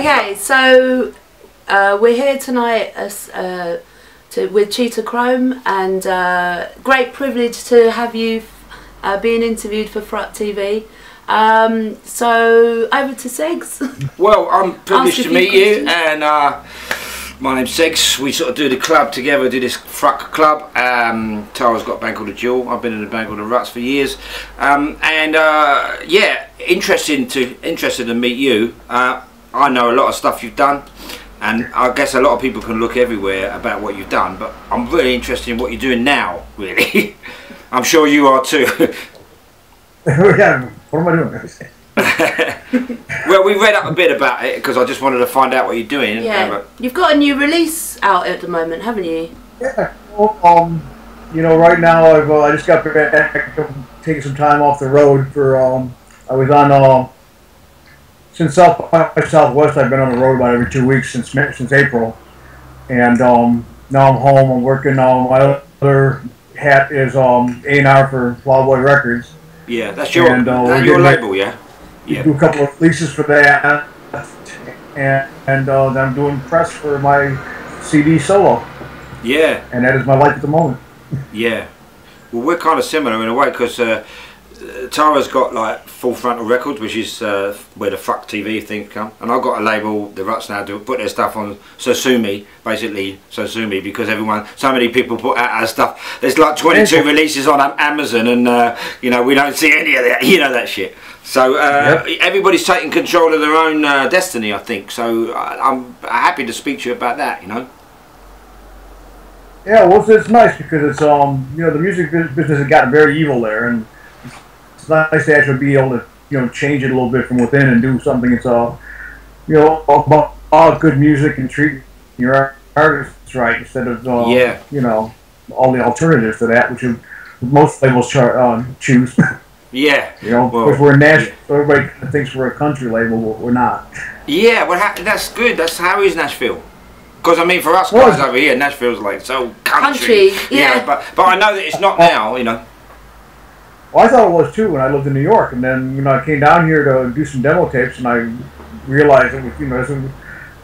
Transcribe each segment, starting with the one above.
Okay, so we're here tonight with Cheetah Chrome, and great privilege to have you being interviewed for FFRUK TV. So over to Segs. Well, I'm privileged to meet you, and my name's Segs. We sort of do the club together, do this FFRUK club. Tara's got a band called the Duel. I've been in a band called the Ruts for years, yeah, interested to meet you. I know a lot of stuff you've done, and I guess a lot of people can look everywhere about what you've done, but I'm really interested in what you're doing now, really. I'm sure you are too. What am I doing? Well, we read up a bit about it because I just wanted to find out what you're doing. Yeah, you've got a new release out at the moment, haven't you? Yeah. Well, you know, right now I just got back, taking some time off the road for. I was on since South by Southwest. I've been on the road about every 2 weeks since April, and now I'm home. I'm working. My other hat is A&R for Plowboy Records. Yeah, that's your label, yeah. Yeah. Do a couple of releases for that, and I'm doing press for my CD solo. Yeah. And that is my life at the moment. Yeah. Well, we're kind of similar in a way because Tara's got like Full Frontal Records, which is where the FFRUK TV thing come, and I've got a label, the Ruts now, to put their stuff on Sosumi, basically Sosumi, because so many people put out our stuff. There's like 22 releases on Amazon, and you know, we don't see any of that, you know, that shit. So everybody's taking control of their own destiny, I think. So I'm happy to speak to you about that, you know. Yeah, well, it's nice because it's you know, the music business has gotten very evil there, and it's nice to actually be able to, you know, change it a little bit from within and do something that's you know, about good music and treat your artists right instead of you know, all the alternatives to that, which most labels choose. Yeah. You know, because we're Nashville, everybody thinks we're a country label, but we're not. Yeah, well, that's good. That's how is Nashville? Because I mean, for us guys over here, Nashville's like so country. Yeah. But I know that it's not now, you know. Well, I thought it was too when I lived in New York, and then, you know, I came down here to do some demo tapes, and I realized that, you know, there's a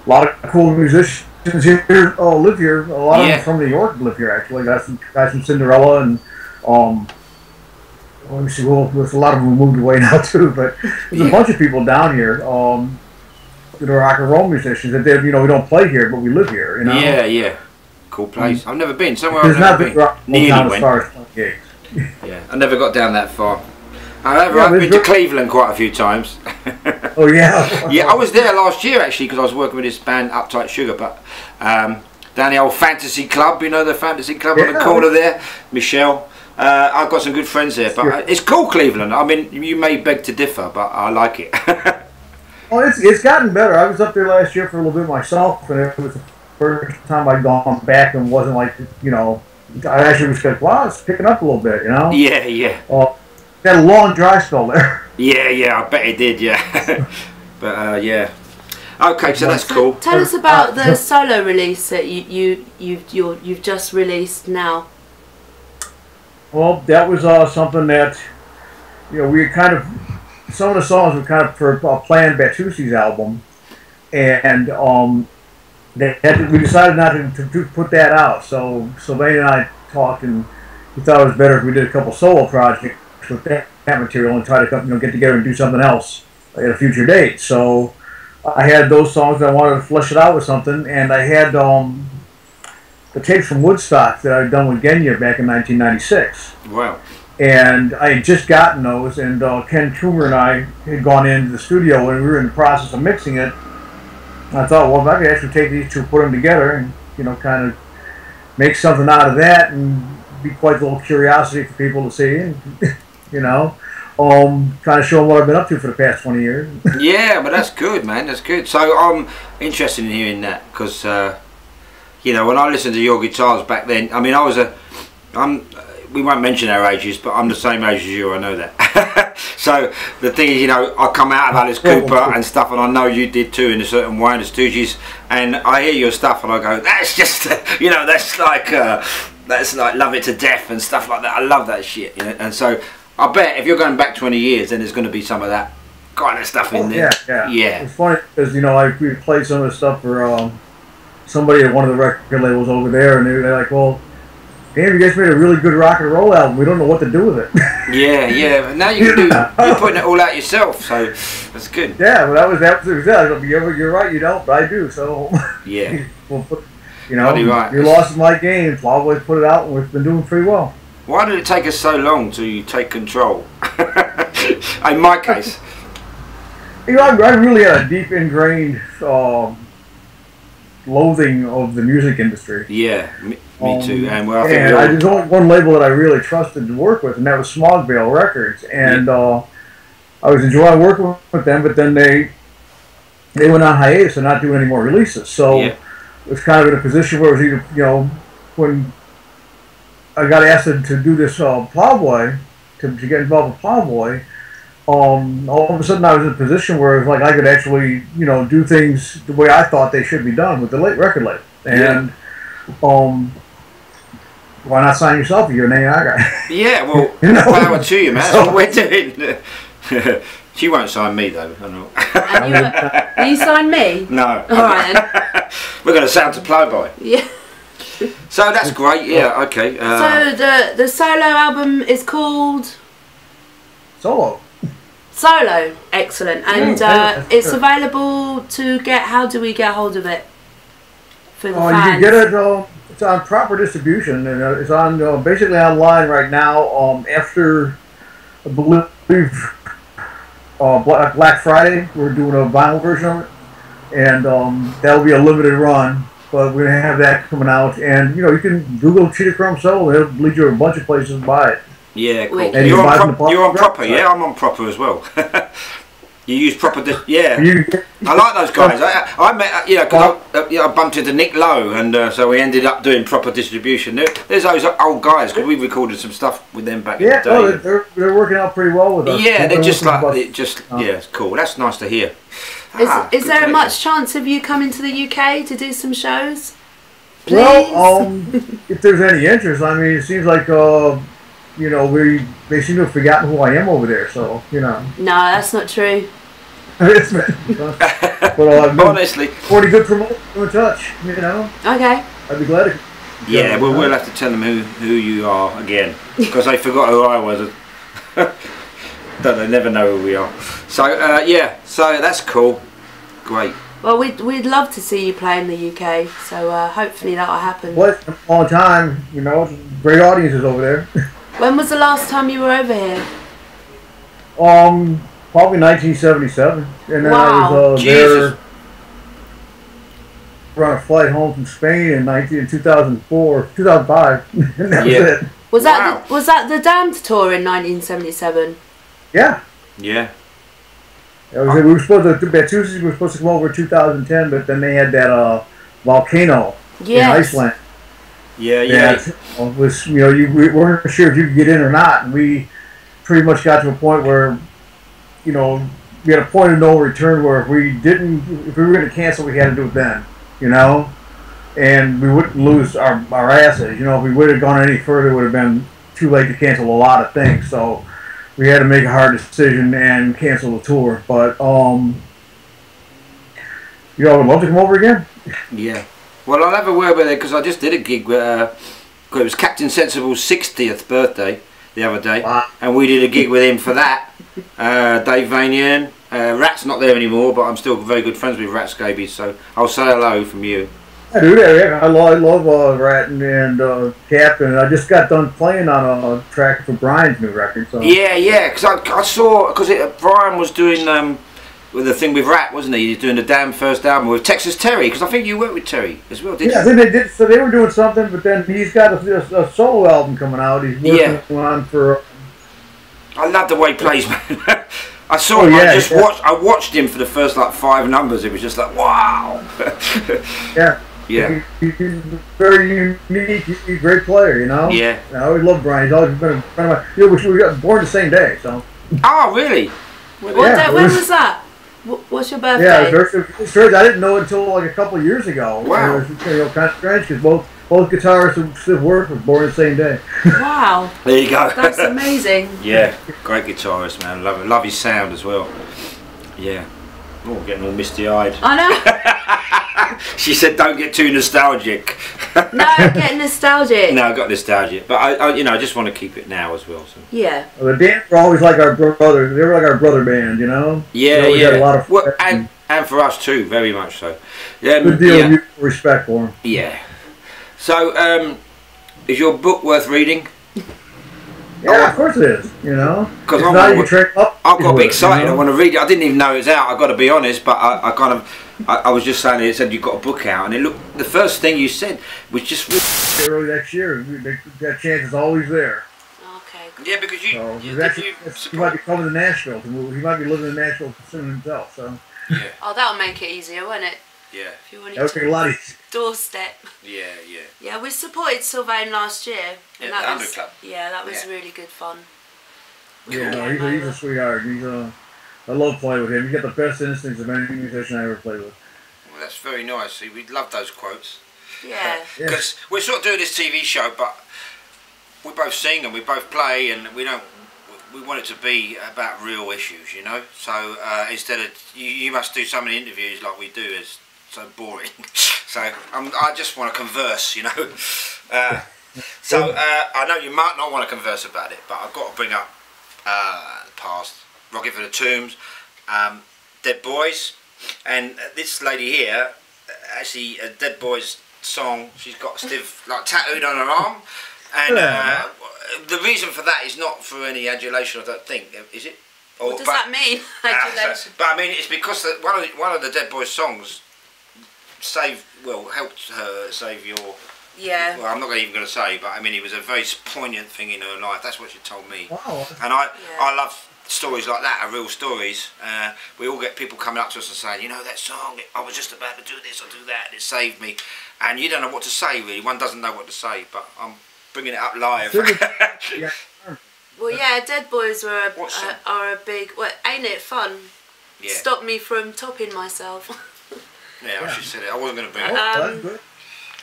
lot of cool musicians here live here. A lot of them from New York live here, actually. Got some guys from Cinderella, and let me see. Well, there's a lot of them moved away now too, but there's a bunch of people down here that are rock and roll musicians that you know, we don't play here, but we live here. You know. Yeah, yeah. Cool place. I've never been somewhere. I've never been. Nearly went. As gigs. Yeah, I never got down that far. However, I've been to Cleveland quite a few times. Oh yeah. Yeah, I was there last year actually because I was working with this band Uptight Sugar, but down the old Fantasy Club, you know, the Fantasy Club on the corner there, Michelle. I've got some good friends there, but it's cool, Cleveland. I mean, you may beg to differ, but I like it. Well, it's gotten better. I was up there last year for a little bit myself, and it was the first time I'd gone back and wasn't like, you know, I actually was like, wow, it's picking up a little bit, you know? Yeah, yeah. Had a long dry spell there. Yeah, yeah, I bet it did, yeah. But yeah. Okay, so that's cool. Tell us about the solo release that you've just released now. Well, that was something that, you know, we kind of, some of the songs were kind of planned Batusi's album, and we decided not to put that out. So Sylvain and I talked, and we thought it was better if we did a couple solo projects with that material and try to, you know, get together and do something else at a future date. So I had those songs that I wanted to flesh it out with something, and I had the tapes from Woodstock that I'd done with Genya back in 1996. Wow. And I had just gotten those, and Ken Toomer and I had gone into the studio and we were in the process of mixing it. And I thought, well, if I could actually take these two, put them together, and, you know, kind of make something out of that, and be quite a little curiosity for people to see, and, you know, kind of show them what I've been up to for the past 20 years. Yeah, but that's good, man. That's good. So I'm interested in hearing that because, you know, when I listened to your guitars back then, I mean, we won't mention our ages, but I'm the same age as you, I know that. So the thing is, you know, I come out of Alice Cooper and stuff, and I know you did too in a certain way, the Stooges, and I hear your stuff and I go, that's just, you know, that's like Love It to Death and stuff like that. I love that shit, you know? And so I bet if you're going back 20 years, then there's going to be some of that kind of stuff in there. Yeah. It's funny because we played some of the stuff for somebody at one of the record labels over there, and they're like, "Well, damn, you guys made a really good rock and roll album. We don't know what to do with it." Yeah. Now you can you're putting it all out yourself, so that's good. Yeah, well, that was absolutely. You're right. You don't, but I do. So yeah, we'll put, right. Your loss is my game. So I'll always put it out, and we've been doing pretty well. Why did it take us so long to take control? In my case, I really had a deep ingrained loathing of the music industry. Yeah, me too. And well, there's only one label that I really trusted to work with, and that was Smog Veil Records. And I was enjoying working with them, but then they went on hiatus and not doing any more releases. So it was kind of in a position where it was either, when I got asked to do this Plowboy, to get involved with Plowboy, all of a sudden I was in a position where it was like I could actually, do things the way I thought they should be done with the record label. And why not sign yourself if you're an AI guy? Yeah, well, power to you, man. That's what we're doing. She won't sign me though. I know. And you sign me? No. All right then. We're going to sound to Plowboy. Yeah. So that's great. Yeah. Okay. So the solo album is called Solo. Solo, excellent, and it's available to get. How do we get hold of it for the fans? You can get it. It's on proper distribution, and it's on basically online right now. After I believe Black Friday, we're doing a vinyl version of it, and that'll be a limited run. But we're gonna have that coming out, and you can Google Cheetah Chrome Solo. It'll lead you to a bunch of places to buy it. Yeah, cool. And you're on proper, yeah. I'm on proper as well. You use proper, yeah. I like those guys. I met, because I bumped into Nick Lowe, and so we ended up doing proper distribution. There's those old guys because we recorded some stuff with them back in the day. They're working out pretty well with us. Yeah, they're just like yeah, it's cool. That's nice to hear. Is there much chance of you coming to the UK to do some shows? Please? Well, if there's any interest, I mean, it seems like they seem to have forgotten who I am over there. So No, that's not true. But honestly, pretty good promotion in touch. Okay. I'd be glad to. Yeah, well, we'll have to tell them who you are again because they forgot who I was. Don't they never know who we are. So so that's cool. Great. Well, we'd love to see you play in the UK. So hopefully that'll happen. Well, all the time. Great audiences over there. When was the last time you were over here? Probably 1977, and then wow. I was there on a flight home from Spain in 2005, and that was it. Was that the Damned tour in 1977? Yeah. Yeah. We were supposed to Tuesdays. We were supposed to come over in 2010, but then they had that volcano in Iceland. Yeah. Was we weren't sure if you could get in or not, and we pretty much got to a point where we had a point of no return where if we were going to cancel, we had to do it then, and we wouldn't lose our asses. If we would have gone any further, it would have been too late to cancel a lot of things. So we had to make a hard decision and cancel the tour. But I would love to come over again. Yeah. Well, I'll have a word with it because I just did a gig where it was Captain Sensible's 60th birthday the other day, and we did a gig with him for that. Dave Vanian, Rat's not there anymore, but I'm still very good friends with Rat Scabies, so I'll say hello from you. I do that, yeah. I love Rat and Cap, and I just got done playing on a track for Brian's new record. So. Yeah, because I saw, Brian was doing with the thing with Rat, wasn't he? He's doing the damn first album with Texas Terry, because I think you worked with Terry as well, didn't you? Yeah, I think they did. So they were doing something, but then he's got a solo album coming out. He's working on for... I love the way he plays, man. I saw him. I watched him for the first 5 numbers. It was just like, wow. Yeah. He's very unique. He's a great player, Yeah. I always loved Brian. He's always been a friend of mine. We got born the same day, so. Oh, really? When was that? What's your birthday? Yeah, it's strange. I didn't know until a couple of years ago. Wow. It was kind of strange because both guitarists and Steve Worth were born the same day. Wow. There you go. That's amazing. Yeah, great guitarist, man. Love his sound as well. Yeah. Oh, getting all misty-eyed. I know. She said, "Don't get too nostalgic." No, I'm getting nostalgic. No, I got nostalgic, but I you know, I just want to keep it now as well. So. Yeah. Well, the band were always like our brother. They were like our brother band, you know. Yeah, we yeah. had a lot of well, and for us too, very much so. good deal of mutual respect for them. Yeah. So, is your book worth reading? Yeah, of course it is. You know, because I've got a bit excited. You know? I want to read it. I didn't even know it was out. I got to be honest, but I kind of, I was just saying. It said you got a book out, and it looked. The first thing you said was just early next year. That chance is always there. Okay. Cool. Yeah, because you might be coming to Nashville. He might be living in Nashville soon himself. So. Yeah. Oh, that'll make it easier, won't it? Yeah. If you want that would make a lot easier. Doorstep. Yeah, yeah. Yeah, we supported Sylvain last year. Yeah, the 100 Club. Yeah, that was really good fun. Yeah, no, he's a sweetheart. I love playing with him. He's got the best instincts of any musician I ever played with. Well, that's very nice. See, we love those quotes. Yeah. Because we're sort of doing this TV show, but we both sing and we both play, and we want it to be about real issues, you know. So instead of you must do so many interviews like we do, is so boring. So I just want to converse, you know. So I know you might not want to converse about it, but I've got to bring up the past. Rocking for the Tombs, Dead Boys, and this lady here, actually a Dead Boys song. She's got Steve like tattooed on her arm, and the reason for that is not for any adulation. I don't think, is it? Or, what does that mean? Adulation. But I mean, it's because one of the Dead Boys songs helped her save your. Yeah. Well, I'm not even going to say, but I mean, it was a very poignant thing in her life. That's what she told me. Wow. And I love stories like that, are real stories. We all get people coming up to us and saying, you know, that song, I was just about to do this or do that, and it saved me. And you don't know what to say, really. One doesn't know what to say, but I'm bringing it up live. Yeah. Well, yeah, Dead Boys are a big. Well, ain't it fun? Yeah. Stop me from topping myself. Yeah, I should say it. I wasn't going to bring it up.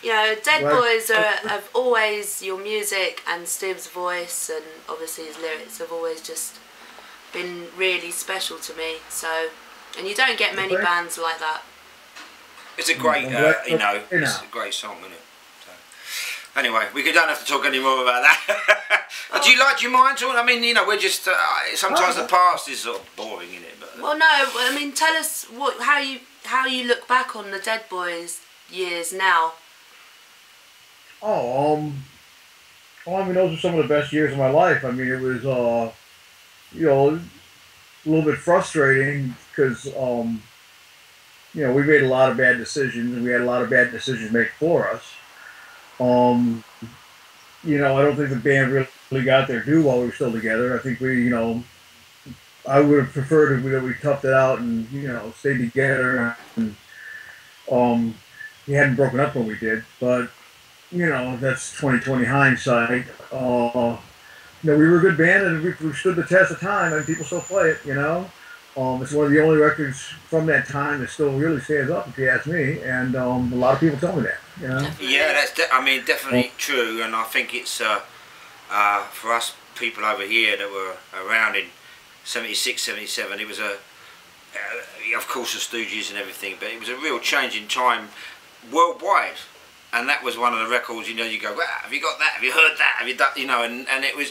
You know, Dead Boys have always, your music and Steve's voice and obviously his lyrics have always just been really special to me. So, and you don't get many bands like that. It's a great, you know, it's a great song, isn't it? So, anyway, don't have to talk any more about that. Do you mind talking? I mean, you know, we're just sometimes the past is sort of boring, isn't it? But, well, no. I mean, tell us how you look back on the Dead Boys years now. I mean, those are some of the best years of my life. I mean, it was, you know, a little bit frustrating because, you know, we made a lot of bad decisions and we had a lot of bad decisions made for us. You know, I don't think the band really got their due while we were still together. I think we, you know, I would have preferred that we toughed it out and, you know, stayed together. And, we hadn't broken up when we did, but, you know, that's 20/20 hindsight. You know, we were a good band and we stood the test of time and people still play it, you know. It's one of the only records from that time that still really stands up, if you ask me, and a lot of people tell me that, you know. Yeah, that's definitely true, and I think it's for us people over here that were around in 76, 77, it was of course the Stooges and everything, but it was a real change in time worldwide. And that was one of the records, you know, you go, wow, have you got that? Have you heard that? Have you done, you know, and it was,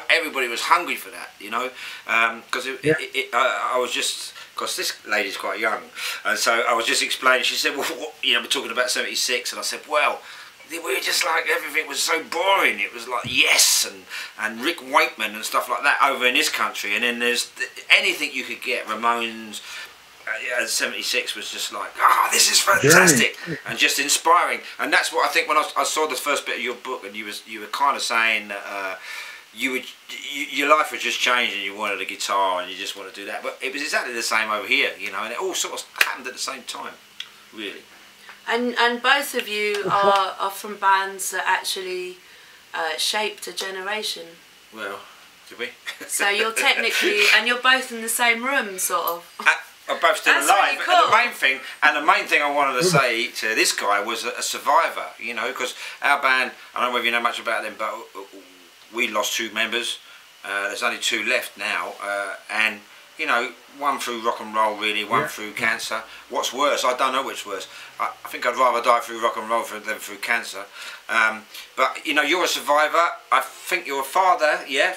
everybody was hungry for that, you know, because I was just, because this lady's quite young, and so I was just explaining, she said, well, what, you know, we're talking about 76, and I said, well, we were just like, everything was so boring, it was like Yes, and Rick Wakeman and stuff like that over in this country, and then there's anything you could get, Ramones, 76 was just like, this is fantastic and just inspiring, and that's what I think when I saw the first bit of your book, and you were kind of saying that your life was just changed and you wanted a guitar and you just want to do that, but it was exactly the same over here, you know, and it all sort of happened at the same time, really. And both of you are from bands that actually shaped a generation. Well, did we? So you're technically, and you're both in the same room, sort of. Are both still alive. Really cool. And the main thing I wanted to say to this guy was a survivor, you know, because our band, I don't know whether you know much about them, but we lost 2 members. There's only 2 left now, and you know, one through rock and roll really, one through cancer. What's worse? I don't know which worse. I think I'd rather die through rock and roll than through cancer. But you know, you're a survivor. I think you're a father, yeah?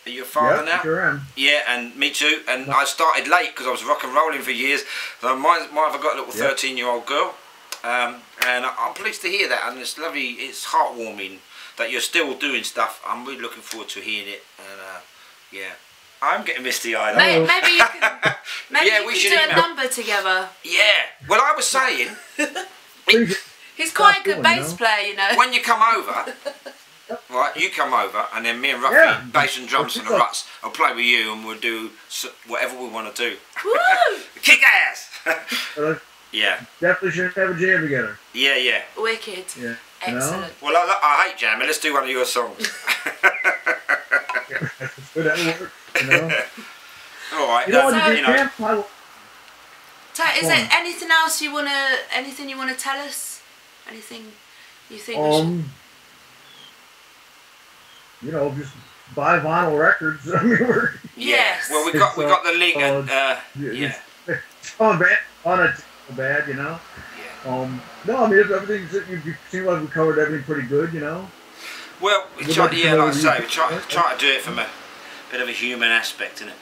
Are you a father now? Sure am. Yeah, and me too. And I started late because I was rock and rolling for years. So might have got a little 13-year-old girl. And I'm pleased to hear that, and it's lovely, it's heartwarming that you're still doing stuff. I'm really looking forward to hearing it, and yeah, I'm getting misty-eyed. Maybe you can, we should do a number together. Yeah, well, I was saying, he's quite a good bass player, you know. When you come over, right, you come over, and then me and Ruffy, bass and drums and the Ruts, I'll play with you, and we'll do whatever we want to do. Woo! Kick ass! Yeah. Definitely should have a jam together. Yeah, yeah. Wicked. Yeah. Excellent. Well, I hate jamming. Let's do one of your songs. Good at work, you know. All right. You know, is there anything else you wanna tell us? Anything you think we should? You know, just buy vinyl records. I mean, yes. Well, we got the link, and yeah. It's bad, you know. Yeah. No, I mean everything's. You seem like we covered everything pretty good, you know. Well, like I say, we try to do it from a bit of a human aspect, innit?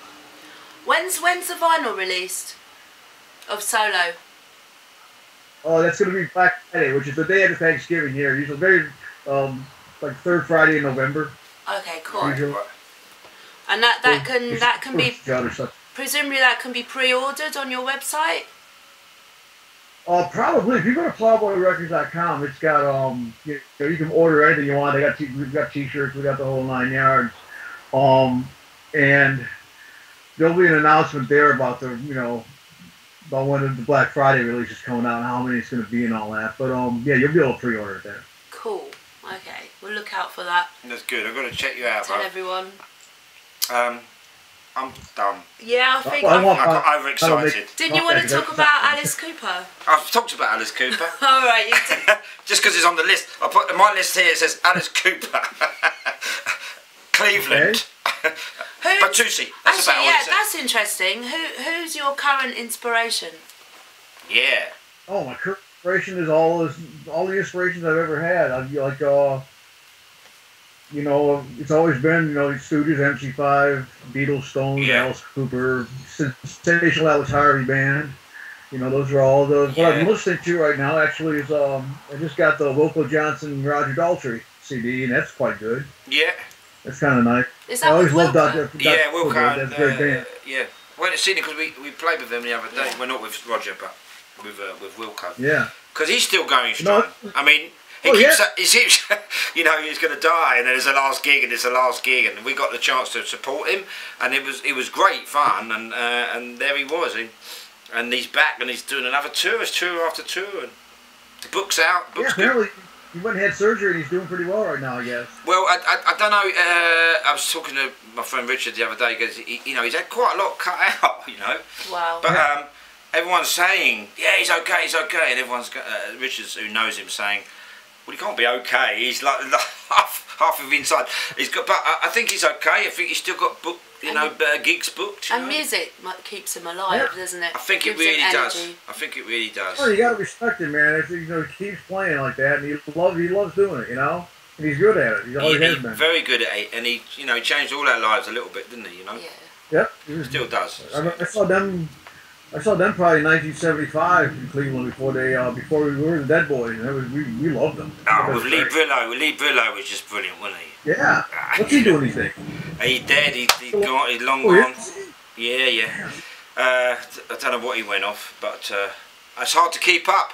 When's the vinyl released of Solo? Oh, that's going to be Black Friday, which is the day after Thanksgiving here. Usually very like third Friday in November. Okay, cool. Usually. And that can be presumably that can be pre-ordered on your website. Probably. If you go to plowboyrecords.com, it's got you can order anything you want. We've got T-shirts, we got the whole 9 yards, and there'll be an announcement there about about when the Black Friday release is coming out and how many it's going to be and all that. But yeah, you'll be able to pre-order it there. Cool. Okay, we'll look out for that. That's good. I'm going to check you out. Tell everyone. I'm done. Yeah, I think I got overexcited. Didn't you want to talk about Alice Cooper? I've talked about Alice Cooper. All right, you did. Just because it's on the list. I put my list here. It says Alice Cooper, Cleveland, Batusi. That's about all it says. That's interesting. Who's your current inspiration? Yeah. Oh, my current inspiration is all the inspirations I've ever had. It's always been, Stooges, MC5, Beatles, Stones, Alice Cooper, Sensational Alex Harvey Band. Those are all the... What I'm listening to right now, actually, is I just got the Wilco Johnson Roger Daltrey CD, and that's quite good. Yeah. That's kind of nice. Is that with Wilco? Yeah, Wilco. That's a great band. Yeah. Well, it's seen it because we played with them the other day. Well, not with Roger, but with Wilco. Yeah. Because he's still going strong. I mean... He keeps, he's going to die, and then there's a last gig, and it's a last gig, and we got the chance to support him, and it was great fun, and there he was, and he's back, and he's doing another tour, it's tour after tour, and the book's out. The book's apparently he went and had surgery, and he's doing pretty well right now, I guess. Well, I don't know. I was talking to my friend Richard the other day because he's had quite a lot cut out, Wow. But everyone's saying, yeah, he's okay, and everyone's Richard, who knows him, saying, well, he can't be okay. He's like half of inside. He's got, but I think he's okay. I think he's still got gigs booked. And music keeps him alive, doesn't it? I think it really does. I think it really does. Well, you got to respect him, man. He keeps playing like that, and he loves doing it, and he's good at it. He always has been. Very good at it, and he changed all our lives a little bit, didn't he? Yeah. Yep. He still does. I saw them probably in 1975 in Cleveland before we were the Dead Boys, and we loved them. Oh, with Lee Brillo was just brilliant, wasn't he? Yeah. What's he doing, you think? He's dead. He's long gone. Yeah. I don't know what he went off, but it's hard to keep up.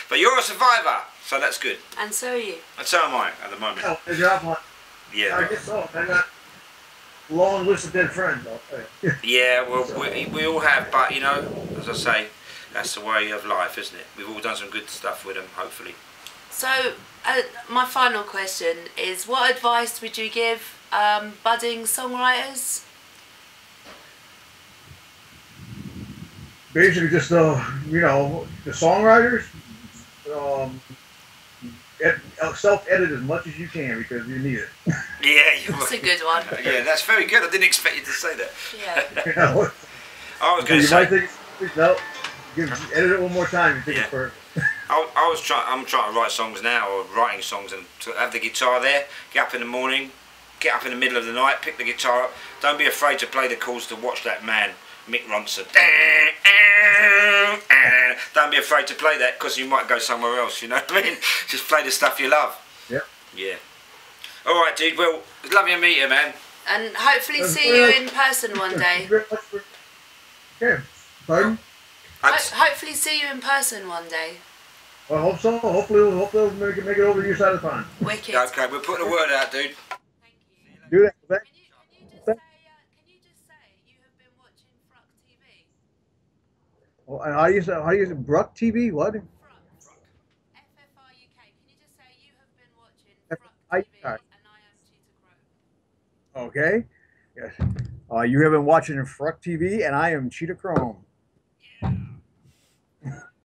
But you're a survivor, so that's good. And so are you. And so am I at the moment. Oh, good job, yeah. I guess so. I got a long list of dead friends, I'll say. Yeah, well, we all have, but as I say, that's the way of life, isn't it? We've all done some good stuff with them, hopefully. So, my final question is, what advice would you give budding songwriters? Basically, just the songwriters. self-edit as much as you can because you need it. Yeah, That's a good one. Yeah, that's very good. I didn't expect you to say that. Yeah. You know? I was going to You say. might think, no, edit it one more time. You think it's perfect. I'm trying to write songs now, or writing songs, and to have the guitar there. Get up in the morning, get up in the middle of the night, pick the guitar up. Don't be afraid to play the chords to Watch That Man, Mick Ronson. Don't be afraid to play that because you might go somewhere else. You know what I mean? Just play the stuff you love. Yep. Yeah. All right, dude. Well, it's lovely to meet you, man. And hopefully see you in person one day. Okay. Pardon? Hopefully see you in person one day. Well, I hope so. Hopefully we'll make it over to your side of the pond. Wicked. Okay, we'll put the word out, dude. Thank you. Do that. Can you just say you have been watching FFRUK TV? Oh, and how you say FFRUK TV? What? FFRUK. FFRUK. Can you just say you have been watching FFRUK TV and I am Cheetah Chrome? Okay. Yes. You have been watching FFRUK TV, and I am Cheetah Chrome. Yeah.